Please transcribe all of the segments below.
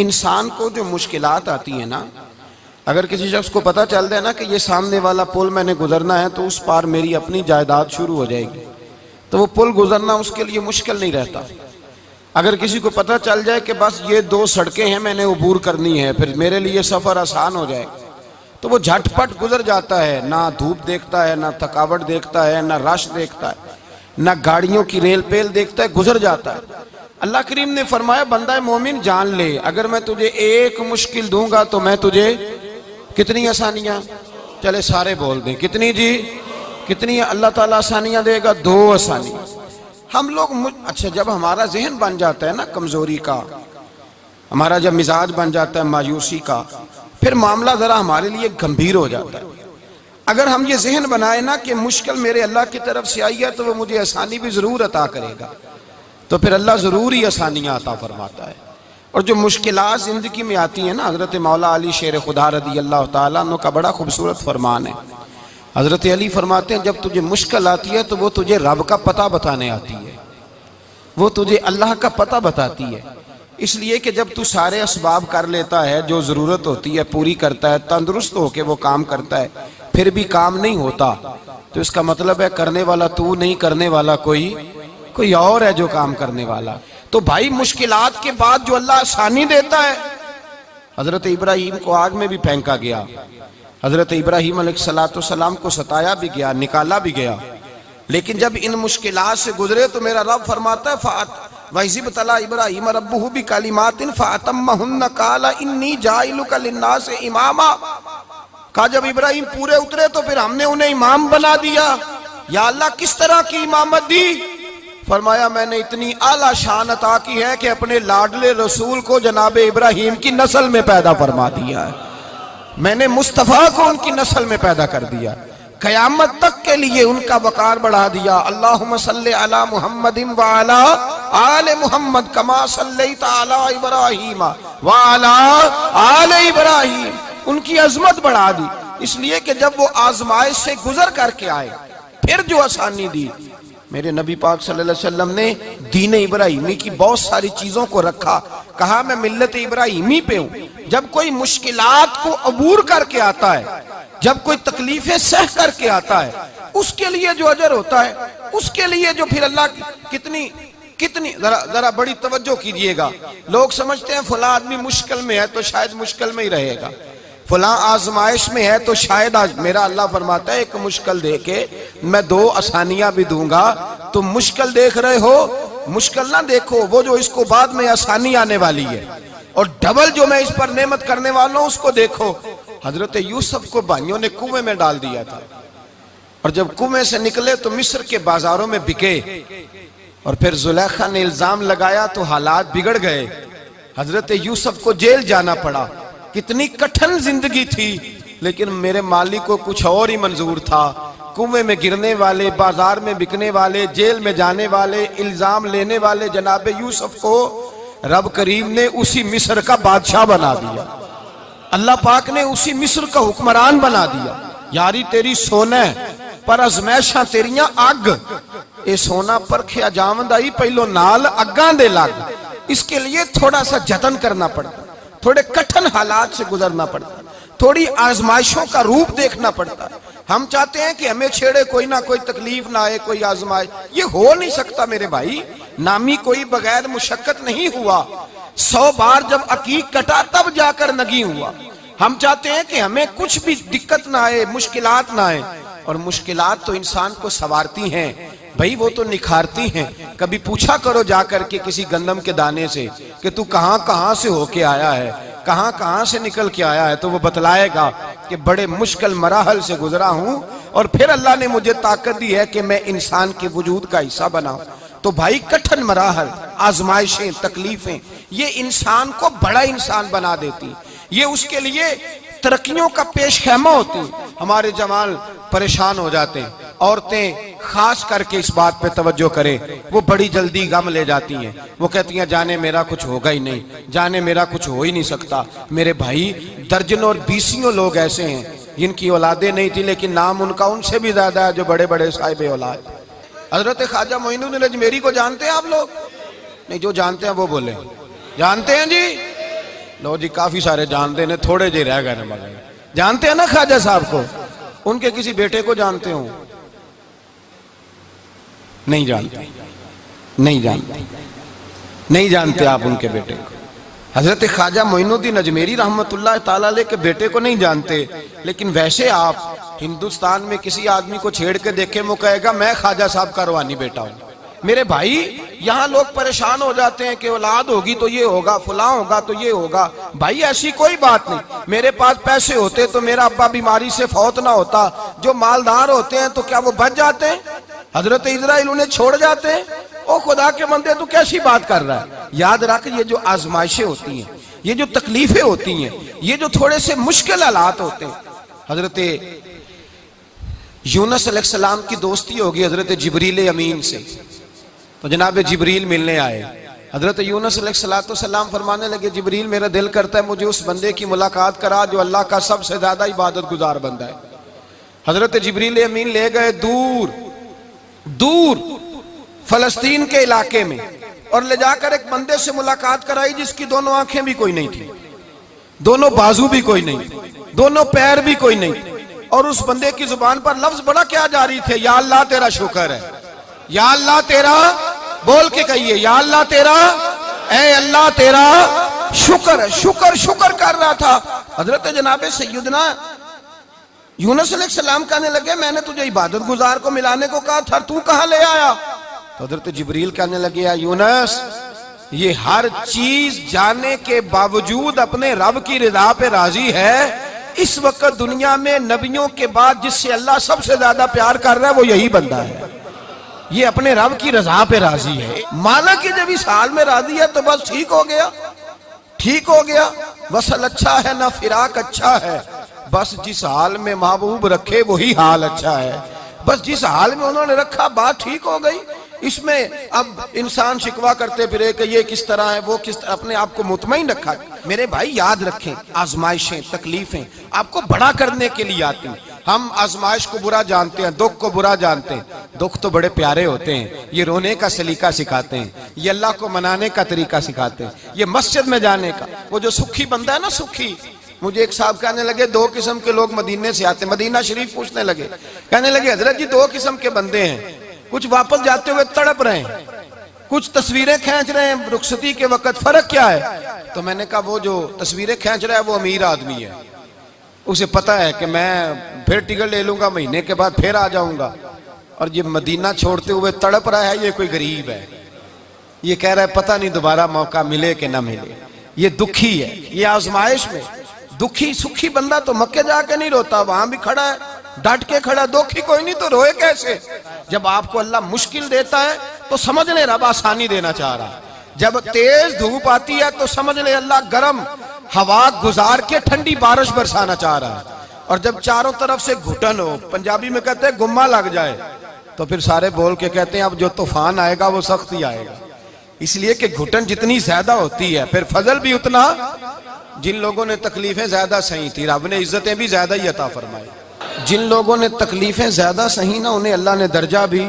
इंसान को जो मुश्किलात आती है ना, अगर किसी शख्स को पता चल जाए ना कि ये सामने वाला पुल मैंने गुजरना है तो उस पार मेरी अपनी जायदाद शुरू हो जाएगी, तो वो पुल गुजरना उसके लिए मुश्किल नहीं रहता। अगर किसी को पता चल जाए कि बस ये 2 सड़कें हैं मैंने अबूर करनी है, फिर मेरे लिए सफ़र आसान हो जाए, तो वो झटपट गुजर जाता है। ना धूप देखता है, ना थकावट देखता है, ना रश देखता है, ना गाड़ियों की रेल पेल देखता है, गुजर जाता है। अल्लाह करीम ने फरमाया, बंदा मोमिन जान ले, अगर मैं तुझे एक मुश्किल दूंगा तो मैं तुझे कितनी आसानियां, चले सारे बोल दें, कितनी जी, कितनी अल्लाह ताला आसानियां देगा? 2 आसानियां। हम लोग अच्छा, जब हमारा जहन बन जाता है ना कमजोरी का, हमारा जब मिजाज बन जाता है मायूसी का, फिर मामला जरा हमारे लिए गंभीर हो जाता है। अगर हम ये जहन बनाए ना कि मुश्किल मेरे अल्लाह की तरफ से आई है तो वो मुझे आसानी भी जरूर अता करेगा, तो फिर अल्लाह जरूर ही आसानियां अता फरमाता है। और जो मुश्किलात जिंदगी में आती हैं ना, हजरत मौला अली शेर खुदा रदी अल्लाह तआला अन्हु का बड़ा खूबसूरत फरमान है। हजरत अली फरमाते हैं, जब तुझे मुश्किल आती है तो वो तुझे रब का पता बताने आती है, वो तुझे अल्लाह का पता बताती है। इसलिए कि जब तू सारे असबाब कर लेता है, जो ज़रूरत होती है पूरी करता है, तंदुरुस्त होकर वो काम करता है, फिर भी काम नहीं होता, तो इसका मतलब है करने वाला तू नहीं, करने वाला कोई और है जो काम करने वाला। तो भाई मुश्किलात के बाद जो अल्लाह आसानी देता है, हजरत इब्राहीम को आग में भी फेंका गया, हजरत इब्राहीम अलैहिस्सलाम को सताया भी गया, निकाला भी गया, लेकिन जब इन मुश्किलात से गुजरे तो मेरा रब फरमाता है, वइज़िब्तला इब्राहीम रब्बुहु बिकलिमातिन फअतम्महुन्ना क़ाला इन्नी जाइलुका लिन्नासि इमामा। कहा जब इब्राहीम पूरे उतरे तो फिर हमने उन्हें इमाम बना दिया। या अल्लाह किस तरह की इमामत दी? फरमाया मैंने इतनी आला शान अता की है कि अपने लाडले रसूल को जनाब इब्राहीम की नस्ल में पैदा फरमा दिया है, मैंने मुस्तफ़ा को उनकी नस्ल में पैदा कर दिया, क़यामत तक के लिए उनका वकार बढ़ा दिया। अल्लाहुम्मा सल्लि अला मुहम्मदिन व अला आले मुहम्मद कमा सल्लैता अला इब्राहीम व अला आले इब्राहीम, उनकी अजमत बढ़ा दी। इसलिए कि जब वो आजमाइश से गुजर करके आए फिर जो आसानी दी, मेरे नबी पाक सल्लल्लाहु अलैहि वसल्लम ने दीन इब्राहीमी की बहुत सारी चीजों को रखा, कहा मैं मिल्लत इब्राहीमी पे हूँ। जब कोई मुश्किलात को अबूर करके आता है, जब कोई तकलीफें सह करके आता है, उसके लिए जो अजर होता है, उसके लिए जो फिर अल्लाह कितनी कितनी जरा बड़ी तवज्जो कीजिएगा। लोग समझते हैं फला आदमी मुश्किल में है तो शायद मुश्किल में ही रहेगा, फला आजमाइश में है तो शायद आज, मेरा अल्लाह फरमाता है एक मुश्किल दे के मैं 2 आसानियां भी दूंगा। तुम मुश्किल देख रहे हो, मुश्किल ना देखो, वो जो इसको बाद में आसानी आने वाली है, और डबल जो मैं इस पर नेमत करने वाला हूं उसको देखो। हजरत यूसुफ को भाइयों ने कुएं में डाल दिया था, और जब कुएं से निकले तो मिस्र के बाजारों में बिके, और फिर जुलेखा ने इल्जाम लगाया तो हालात बिगड़ गए, हजरत यूसुफ को जेल जाना पड़ा। कितनी कठिन जिंदगी थी, लेकिन मेरे मालिक को कुछ और ही मंजूर था। कुएं में गिरने वाले, बाजार में बिकने वाले, जेल में जाने वाले, इल्जाम लेने वाले जनाब यूसुफ को रब करीम ने उसी मिस्र का बादशाह बना दिया, अल्लाह पाक ने उसी मिस्र का हुक्मरान बना दिया। यारी तेरी सोना पर अजमैशां तेरियां अग, ये सोना परखिया जावंदा ही पहलो नाल अग्गां दे लग। इसके लिए थोड़ा सा जतन करना पड़ता, थोड़े कठिन हालात से गुजरना पड़ता, थोड़ी आजमाइशों का रूप देखना पड़ता है। हम चाहते हैं कि हमें छेड़े कोई ना कोई तकलीफ ना आए, कोई आजमाइश, ये हो नहीं सकता मेरे भाई। नामी कोई बगैर मुशक्कत नहीं हुआ, 100 बार जब अकीक कटा तब जाकर नगी हुआ। हम चाहते हैं कि हमें कुछ भी दिक्कत ना आए, मुश्किलात ना आए, और मुश्किलात तो इंसान को संवारती हैं भाई, वो तो निखारती हैं। कभी पूछा करो जाकर के किसी गंदम के दाने से कि तू कहां कहां से होके आया है, कहां कहां से निकल के आया है, तो वो बतलाएगा कि बड़े मुश्किल मराहल से गुजरा हूं, और फिर अल्लाह ने मुझे ताकत दी है कि मैं इंसान के वजूद का हिस्सा बनाऊं। तो भाई कठिन मराहल, आजमाइशें, तकलीफें, ये इंसान को बड़ा इंसान बना देती, ये उसके लिए तरक्कियों का पेश खैमा होती। हमारे जवान परेशान हो जाते हैं, औरतें खास करके इस बात पे तवज्जो करें, वो बड़ी जल्दी गम ले जाती हैं। वो कहती हैं जाने मेरा कुछ होगा ही नहीं, जाने मेरा कुछ हो ही नहीं सकता। मेरे भाई दर्जनों और बीसियों लोग ऐसे हैं जिनकी औलादे नहीं थी, लेकिन नाम उनका उनसे भी ज्यादा है जो बड़े बड़े साहिब औलाद। हजरत ख्वाजा मोइनुद्दीन अजमेरी को जानते हैं आप लोग? नहीं, जो जानते हैं वो बोले। जानते हैं जी? लो जी काफी सारे जानते हैं, थोड़े जे रह गए ना मगर जानते हैं ना ख्वाजा साहब को, उनके किसी बेटे को जानते हो? नहीं जानते, नहीं जानते, नहीं जानते आप उनके बेटे को। हजरत ख्वाजा मोइनुद्दीन अजमेरी रहमतुल्लाह ताला अलैह के बेटे को नहीं जानते, लेकिन वैसे आप हिंदुस्तान में किसी आदमी को छेड़ के देखे वो कहेगा मैं ख्वाजा साहब का रूहानी बेटा हूं। मेरे भाई यहाँ लोग परेशान हो जाते हैं कि औलाद होगी तो ये होगा, फलां होगा तो ये होगा। भाई ऐसी कोई बात नहीं। मेरे पास पैसे होते तो मेरा अब्बा बीमारी से फौत ना होता। जो मालदार होते हैं तो क्या वो बच जाते हैं? हजरत इजराइल उन्हें छोड़ जाते हैं? ओ खुदा के बंदे तू कैसी बात कर रहा है? याद रख, ये जो आजमाइशें होती हैं, ये जो तकलीफें होती हैं, ये जो थोड़े से मुश्किल हालात होते हैं। हजरत यूनुस अलैहिस्सलाम की दोस्ती होगी हजरत जिब्रील अमीन से, तो जनाब जिब्रील मिलने आए। हजरत यूनुस अलैहिस्सलाम फरमाने लगे जिब्रील मेरा दिल करता है मुझे उस बंदे की मुलाकात करा जो अल्लाह का सबसे ज्यादा इबादत गुजार बंदा है। हजरत जिब्रील अमीन ले गए दूर दूर फलस्तीन के इलाके में और ले जाकर एक बंदे से मुलाकात कराई जिसकी दोनों आंखें भी कोई नहीं थी, दोनों बाजू भी कोई नहीं, दोनों पैर भी कोई नहीं, और उस बंदे की जुबान पर लफ्ज बड़ा क्या जारी थे, या अल्लाह तेरा शुक्र है, या अल्लाह तेरा, बोल के कहिए या अल्लाह तेरा, ऐ अल्लाह तेरा शुक्र है। शुक्र शुक्र कर रहा था। हजरत जनाब सैयदना यूनुस अलैहिस्सलाम कहने लगे मैंने तुझे इबादत गुजार को मिलाने को कहा था, तू कहां ले आया? तो हजरत जिब्रील कहने लगे या यूनुस, ये हर चीज जाने के बावजूद अपने रब की रिदा पे राजी है। इस वक्त दुनिया में नबियों के बाद जिससे अल्लाह सबसे ज्यादा प्यार कर रहा है वो यही बंदा है। ये अपने रब की रजा पे राजी है। माना कि जब इस हाल में राजी है तो बस ठीक हो गया, ठीक हो गया। वसल अच्छा है ना फिराक अच्छा है, बस जिस हाल में महबूब रखे वही हाल अच्छा है। बस जिस हाल में उन्होंने रखा बात ठीक हो गई। इसमें अब इंसान शिकवा करते फिरे कि ये किस तरह है वो किस तरह, अपने आप को मुतमईन रखा। मेरे भाई याद रखें आजमाइशें तकलीफें आपको बड़ा करने के लिए आती हैं। हम आजमाइश को बुरा जानते हैं, दुख को बुरा जानते हैं। दुख तो बड़े प्यारे होते हैं, ये रोने का सलीका सिखाते हैं, ये अल्लाह को मनाने का तरीका सिखाते हैं, ये मस्जिद में जाने का। वो जो सुखी बंदा है ना सुखी, मुझे एक साहब कहने लगे दो किस्म के लोग मदीने से आते, मदीना शरीफ पूछने लगे, कहने लगे हजरत जी दो किस्म के बंदे हैं, कुछ वापस जाते हुए तड़प रहे हैं, कुछ तस्वीरें खींच रहे हैं रुखसती के वक्त, फर्क क्या है? तो मैंने कहा वो जो तस्वीरें खींच रहा है वो अमीर आदमी है, उसे पता है कि मैं फिर टिकट ले लूंगा महीने के बाद फिर आ जाऊंगा, और ये मदीना छोड़ते हुए तड़प रहा है ये कोई गरीब है, ये कह रहा है पता नहीं दोबारा मौका मिले कि ना मिले, ये दुखी है। ये आजमाइश में दुखी सुखी बंदा तो मक्के जाके नहीं रोता, वहां भी खड़ा है डट के खड़ा, दुखी कोई नहीं तो रोए कैसे? जब आपको अल्लाह मुश्किल देता है तो समझ ले रब आसानी देना चाह रहा है। जब तेज धूप आती है तो समझ ले अल्लाह गर्म हवा गुजार के ठंडी बारिश बरसाना चाह रहा है। और जब चारों तरफ से घुटन हो, पंजाबी में कहते हैं गुम्मा लग जाए, तो फिर सारे बोल के कहते हैं अब जो तूफान आएगा वो सख्त ही आएगा। इसलिए कि घुटन जितनी ज्यादा होती है फिर फजल भी उतना। जिन लोगों ने तकलीफें ज्यादा सही थी रब ने इज्जतें भी ज्यादा ही अता फरमाई। जिन लोगों ने तकलीफें ज्यादा सही ना उन्हें अल्लाह ने दर्जा भी।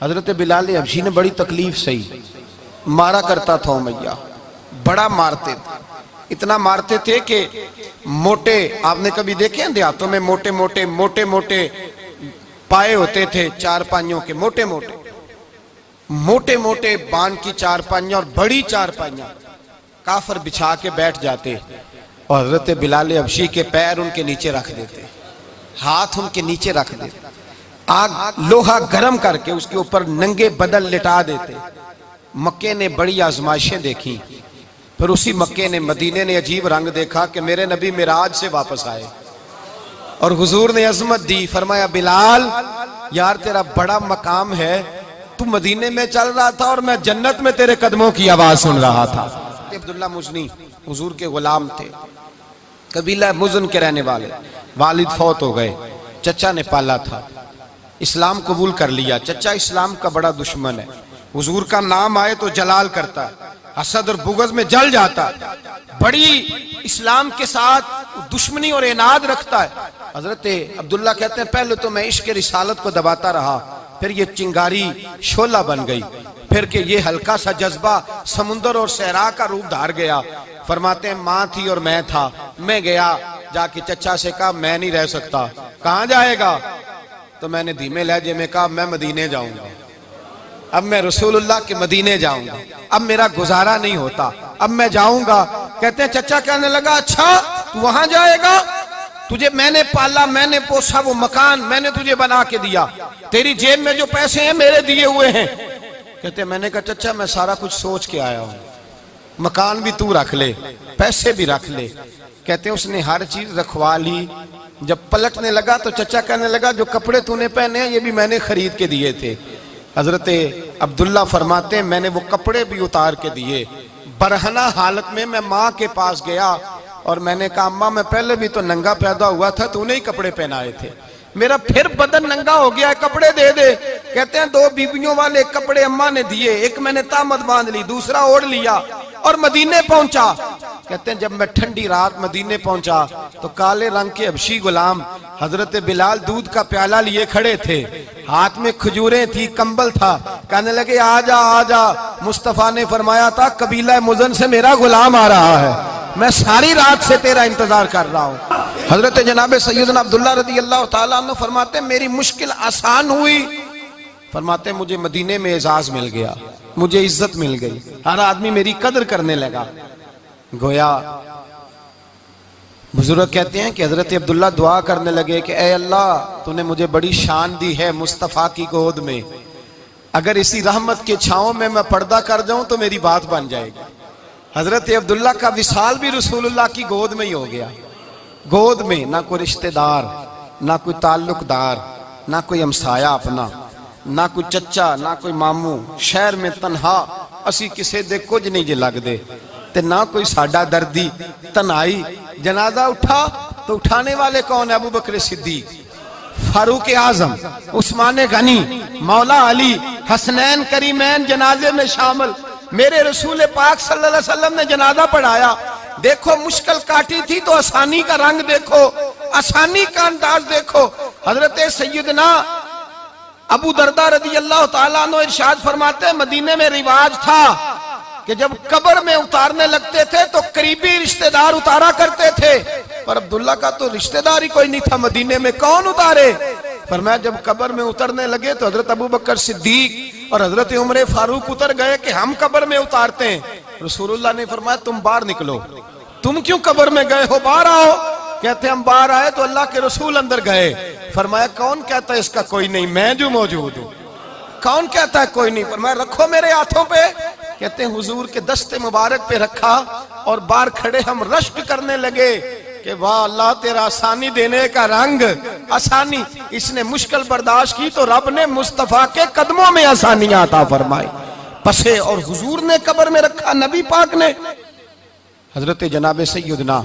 हजरत बिलाल हबशी ने बड़ी तकलीफ सही, मारा करता था उमैया, बड़ा मारते थे, इतना मारते थे कि मोटे, आपने कभी देखे हैं देहातों में मोटे मोटे मोटे मोटे पाए होते थे चारपाइयों के, मोटे मोटे मोटे मोटे बांध की चारपाइयां और बड़ी चारपाइयां काफर बिछा के बैठ जाते और हजरत बिलाल हबशी के पैर उनके नीचे रख देते, हाथ उनके नीचे रख देते, आग लोहा गर्म करके उसके ऊपर नंगे बदन लिटा देते। मक्के ने बड़ी आजमाइशें देखी, फिर उसी मक्के ने मदीने ने अजीब रंग देखा कि मेरे नबी मिराज से वापस आए और हुजूर ने अजमत दी, फरमाया बिलाल यार तेरा बड़ा मकाम है, तू मदीने में चल रहा था और मैं जन्नत में तेरे कदमों की आवाज सुन रहा था। अब्दुल्ला मुजनी हुजूर के गुलाम थे, कबीला मुजन के रहने वाले, वालिद फौत हो गए, चचा ने पाला था, इस्लाम कबूल कर लिया। चचा इस्लाम का बड़ा दुश्मन है, हुजूर का नाम आए तो जलाल करता है, हसद और बुगज में जल जाता है, बड़ी इस्लाम के साथ दुश्मनी और इनाद रखता है। हजरत अब्दुल्ला कहते हैं पहले तो मैं इश्क रिसालत को दबाता रहा, फिर ये चिंगारी शोला बन गई, फिर के ये हल्का सा जज्बा समुंदर और सहरा का रूप धार गया, फरमाते हैं माँ थी और मैं था। मैं गया, जाके चचा से कहा मैं नहीं रह सकता। कहाँ जाएगा? तो मैंने धीमे लहजे में कहा मैं मदीने जाऊंगा, अब मैं रसूलुल्लाह के मदीने जाऊंगा, अब मेरा गुजारा नहीं होता, अब मैं जाऊंगा। कहते हैं चचा कहने लगा अच्छा तू वहां जाएगा, तुझे मैंने पाला, मैंने पोसा, वो मकान मैंने तुझे बना के दिया, तेरी जेब में जो पैसे हैं मेरे दिए हुए हैं। कहते हैं मैंने कहा चचा मैं सारा कुछ सोच के आया हूं, मकान भी तू रख ले, पैसे भी रख ले। कहते हैं उसने हर चीज रखवा ली। जब पलटने लगा तो चचा कहने लगा जो कपड़े तूने पहने हैं ये भी मैंने खरीद के दिए थे। हजरत अब्दुल्ला फरमाते हैं मैंने वो कपड़े भी उतार के दिए। बरहना हालत में मैं माँ के पास गया और मैंने कहा अम्मा मैं पहले भी तो नंगा पैदा हुआ था, तूने ही कपड़े पहनाए थे, मेरा फिर बदन नंगा हो गया है, कपड़े दे दे। कहते हैं 2 बीवियों वाले कपड़े अम्मा ने दिए, एक मैंने तामत बांध ली, दूसरा ओढ़ लिया और मदीने पहुंचा। कहते हैं जब मैं ठंडी रात मदीने पहुंचा तो काले रंग के हबशी गुलाम हजरत बिलाल दूध का प्याला लिए खड़े थे, हाथ में खजूरें थी, कंबल था। कहने लगे आजा आजा, मुस्तफा ने फरमाया था कबीला मुज़न से मेरा गुलाम आ रहा है, मैं सारी रात से तेरा इंतजार कर रहा हूँ। हजरत जनाब सैयदना अब्दुल्ला रज़ी अल्लाह ताला अन्हु फरमाते मेरी मुश्किल आसान हुई। फरमाते मुझे मदीने में एजाज मिल गया, मुझे इज्जत मिल गई, हर आदमी मेरी कदर करने लगा। गोया बुजुर्ग कहते हैं कि हजरत अब्दुल्ला दुआ करने लगे कि ए अल्लाह तूने मुझे बड़ी शान दी है मुस्तफ़ा की गोद में, अगर इसी रहमत के छांव में मैं पर्दा कर जाऊं तो मेरी बात बन जाएगी। हजरत अब्दुल्ला का विसाल भी रसूलुल्लाह की गोद में ही हो गया। गोद में ना कोई रिश्तेदार, ना कोई ताल्लुकदार, ना कोई हमसाया अपना, ना कोई चचा, ना कोई मामू, शहर में तनहा असी किसे दे कुछ नहीं जे लगदे, ते ना कोई साडा दर्दी। तनाई जनाजा उठा तो उठाने वाले कौन है? अबू बकर सिद्दीक, फारूक आजम, उस्मान गनी, मौला अली, हसनैन करीमैन जनाजे में शामिल। मेरे रसूल पाक सल्लल्लाहु अलैहि वसल्लम ने जनाजा पढ़ाया। देखो मुश्किल काटी थी तो आसानी का रंग देखो, आसानी का अंदाज देखो। हजरत सैयदना अबू दरदा रज़ी अल्लाह ताला अन्हु इरशाद फरमाते हैं मदीने में रिवाज था कि जब कब्र में उतारने लगते थे तो करीबी रिश्तेदार उतारा करते थे, पर अब्दुल्ला का तो रिश्तेदार ही कोई नहीं था मदीने में, कौन उतारे? फरमाया जब कब्र में उतरने लगे तो हजरत अबू बकर सिद्दीक और हजरत उमर फारूक उतर गए कि हम कब्र में उतारते हैं। रसूलुल्लाह ने फरमाया तुम बाहर निकलो, तुम क्यों कब्र में गए हो, बाहर आओ। कहते हम बाहर आए तो अल्लाह के रसूल अंदर गए। फरमाया कौन कहता है इसका कोई नहीं, मैं जो मौजूद हूँ। कौन कहता है कोई नहीं? फरमाया रखो मेरे हाथों पे। कहते हैं हुजूर के दस्ते मुबारक पे रखा और बाहर खड़े हम रश्क करने लगे कि वाह अल्लाह तेरा आसानी देने का रंग, आसानी। इसने मुश्किल बर्दाश्त की तो रब ने मुस्तफा के कदमों में आसानियां अता फरमाई। पसे और हुजूर ने कब्र में रखा नबी पाक ने। हजरत जनाब सैयदना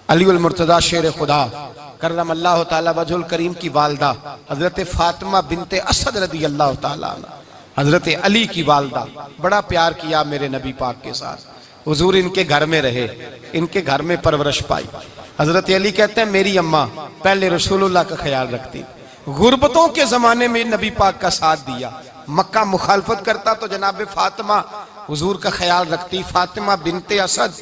अली उल मुर्तजा शेर खुदा करम अल्लाह ताला वजहुल करीम की वालदा हजरत फातिमा बिनते असद रदी अल्लाह ताला अन्हा, हजरत अली की वालदा, बड़ा प्यार किया मेरे नबी पाक के साथ। हुजूर इनके घर में रहे, इनके घर में परवरिश पाई। हजरत अली कहते हैं मेरी अम्मा पहले रसूलुल्लाह का ख्याल रखती, गुर्बतों के जमाने में नबी पाक का साथ दिया। मक्का मुखालफत करता तो जनाब फातिमा हुजूर का ख्याल रखती। फातिमा बिनते असद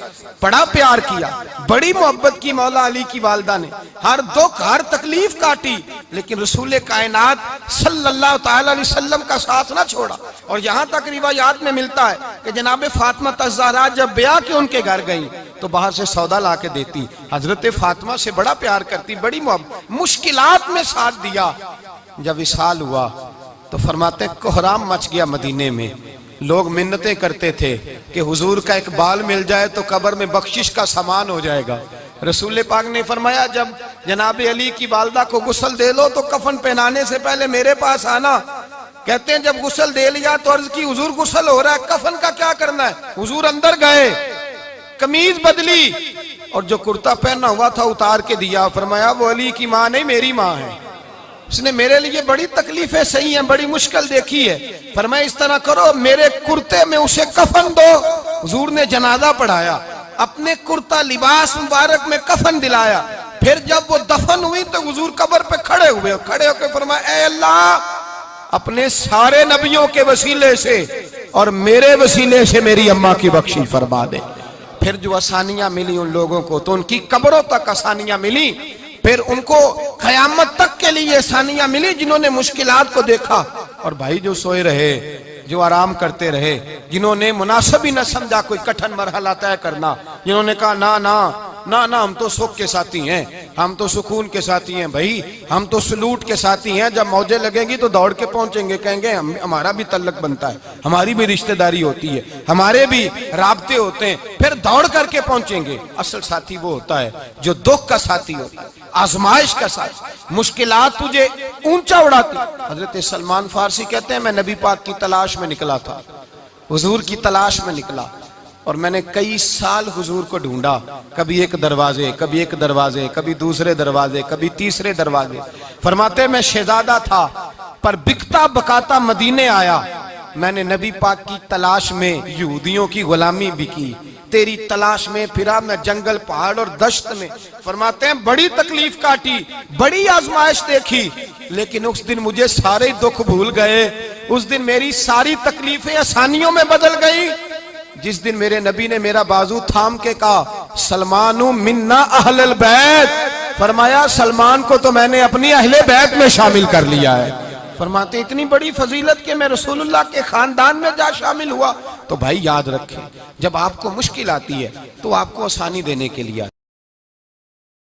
बड़ा प्यार किया, बड़ी मोहब्बत की मौला अली की वालदा ने, हर दुख हर तकलीफ काटी, लेकिन रसूल कायनात सल्लल्लाहु ताला अलैहि वसल्लम का साथ ना छोड़ा। और यहाँ तक रिवायात में मिलता है कि जनाब फातिमा तज़्ज़ारा जब ब्याह के उनके घर गई तो बाहर से सौदा ला के देती। हजरत फातिमा से बड़ा प्यार करती, बड़ी मोहब्बत, मुश्किलात में साथ दिया। जब विसाल हुआ तो फरमाते कोहराम मच गया मदीने में। लोग मिन्नतें करते थे कि हुजूर का एक बाल मिल जाए तो कब्र में बख्शिश का सामान हो जाएगा। रसूल पाक ने फरमाया जब जनाब अली की वालदा को गुस्ल दे लो तो कफन पहनाने से पहले मेरे पास आना। कहते हैं जब गुस्ल दे लिया तो अर्ज की हुजूर गुस्ल हो रहा है, कफन का क्या करना है? हुजूर अंदर गए, कमीज बदली और जो कुर्ता पहना हुआ था उतार के दिया। फरमाया वो अली की माँ नहीं मेरी माँ है, उसने मेरे लिए बड़ी तकलीफें सही हैं, बड़ी मुश्किल देखी है। फरमाया इस तरह करो मेरे कुर्ते में उसे कफन दो। हुजूर ने जनाजा पढ़ाया, अपने कुर्ता लिबास मुबारक में कफन दिलाया। फिर जब वो दफन हुई तो हुजूर कब्र पे खड़े हुए, खड़े होकर फरमाया ए अल्लाह अपने सारे नबियों के वसीले से और मेरे वसीले से मेरी अम्मा की बख्शी फरमा दे। फिर जो आसानियां मिली उन लोगों को तो उनकी कब्रों तक आसानियां मिली, फिर उनको कयामत तक के लिए आसानियां मिली जिन्होंने मुश्किलात को देखा। और भाई जो सोए रहे, जो आराम करते रहे, जिन्होंने मुनासिब ही न समझा कोई कठिन मरहला तय करना, जिन्होंने कहा ना ना ना ना हम तो सुख के साथी हैं, हम तो सुकून के साथी हैं भाई, हम तो सलूट के साथी हैं, जब मौजें लगेंगी तो दौड़ के पहुंचेंगे, कहेंगे हमारा भी तल्लक बनता है, हमारी भी रिश्तेदारी होती है, हमारे भी राब्ते होते हैं, फिर दौड़ करके पहुंचेंगे। असल साथी वो होता है जो दुख का साथी होता है, आजमाइश का साथी, मुश्किलात तुझे ऊंचा उड़ाती। हजरत सलमान फारसी कहते हैं मैं नबी पाक की तलाश में निकला था, हुजूर की तलाश में निकला, और मैंने कई साल हुजूर को ढूंढा, कभी एक दरवाजे, कभी एक दरवाजे, कभी दूसरे दरवाजे, कभी तीसरे दरवाजे। फरमाते मैं शहजादा था पर बिकता बकाता मदीने आया, मैंने नबी पाक की तलाश में यहूदियों की गुलामी भी की, तेरी तलाश में फिरा मैं जंगल पहाड़ और दश्त में। फरमाते हैं बड़ी तकलीफ काटी, बड़ी आजमाइश देखी, लेकिन उस दिन मुझे सारे दुख भूल गए, उस दिन मेरी सारी तकलीफें आसानियों में बदल गई, जिस दिन मेरे नबी ने मेरा बाजू थाम के कहा सलमानु मिन्ना अहलल बैत, फरमाया सलमान को तो मैंने अपनी अहले बैत में शामिल कर लिया है। फरमाते इतनी बड़ी फजीलत के मैं रसूलुल्लाह के खानदान में जा शामिल हुआ। तो भाई याद रखें, जब आपको मुश्किल आती है तो आपको आसानी देने के लिए